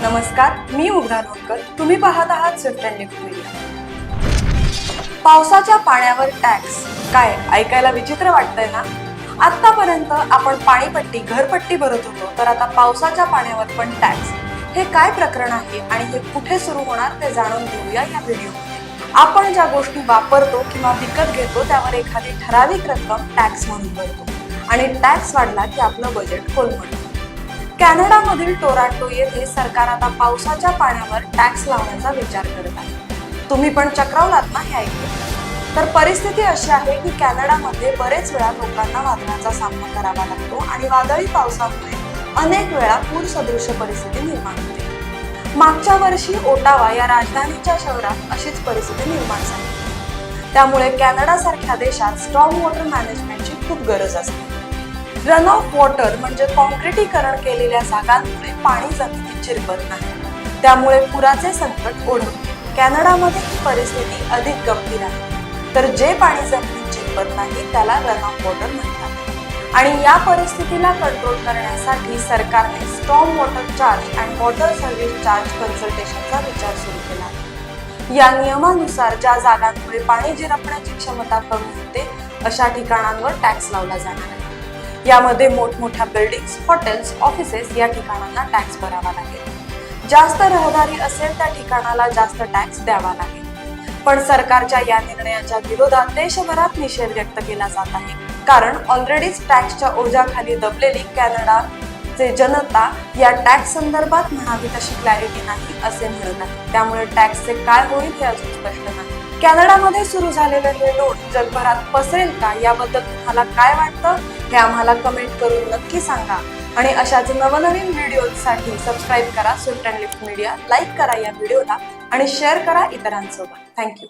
नमस्कार, मी मुग्धा लोणकर. तुम्ही पाहत आहात स्विफ्ट अँड लिफ्ट मीडिया. पावसाच्या पाण्यावर टॅक्स काय ऐकायला विचित्र वाटतंय ना? आतापर्यंत आपण पाणीपट्टी घरपट्टी भरत होतो, तर आता पावसाच्या पाण्यावर पण टॅक्स. हे काय प्रकरण आहे आणि हे कुठे सुरू होणार ते जाणून घेऊया या व्हिडिओमध्ये. आपण ज्या गोष्टी वापरतो किंवा विकत घेतो त्यावर एखादी ठराविक रक्कम टॅक्स म्हणून भरतो आणि टॅक्स वाढला की आपलं बजेट कोलमडतं. कॅनडामधील टोरंटो येथे सरकार आता पावसाच्या पाण्यावर टॅक्स लावण्याचा विचार करत आहे. तुम्ही पण चक्रावलात ना हे ऐकून? तर परिस्थिती अशी आहे की कॅनडामध्ये बरेच वेळा लोकांना वादळाचा सामना करावा लागतो आणि वादळी पावसामुळे अनेक वेळा पूर सदृश परिस्थिती निर्माण होते. मागच्या वर्षी ओटावा या राजधानीच्या शहरात अशीच परिस्थिती निर्माण झाली. त्यामुळे कॅनडासारख्या देशात स्टॉर्म वॉटर मॅनेजमेंटची खूप गरज असते. रन ऑफ वॉटर म्हणजे कॉन्क्रिटीकरण केलेल्या जागांमुळे पाणी जमिनीत शिरपत नाही, त्यामुळे पुराचे संकट ओढवते. कॅनडामध्ये ही परिस्थिती अधिक गंभीर आहे, तर जे पाणी जमिनीत शिरपत नाही त्याला रन ऑफ वॉटर म्हणतात. आणि या परिस्थितीला कंट्रोल करण्यासाठी सरकारने storm water charge and water service charge कन्सल्टेशनचा विचार सुरू केला आहे. या नियमानुसार ज्या जागांमुळे पाणी झिरपण्याची क्षमता कमी होते अशा ठिकाणांवर टॅक्स लावला जाणार आहे. यामध्ये मोठमोठ्या बिल्डिंग्स, हॉटेल्स, ऑफिसेस या ठिकाणांना टॅक्स भरावा लागेल. जास्त रहदारी असेल त्या ठिकाणाला जास्त टॅक्स द्यावा लागेल. पण सरकारच्या या निर्णयाच्या विरोधात देशभरात निषेध व्यक्त केला जात आहे, कारण ऑलरेडीच टॅक्सच्या ओझ्याखाली दबलेली कॅनडाचे जनता या टॅक्स संदर्भात म्हणावी तशी क्लॅरिटी नाही असे म्हणत आहे. त्यामुळे टॅक्सचे काय होईल हे अजून स्पष्ट नाही. कॅनडामध्ये सुरू झालेलं हे लोड जगभरात पसरेल का याबद्दल तुम्हाला काय वाटतं हे आम्हाला कमेंट करून नक्की सांगा. आणि अशाच नवनवीन व्हिडिओसाठी सबस्क्राईब करा Swift and lift media, like करा या व्हिडिओला आणि शेअर करा इतरांसोबत. थँक्यू.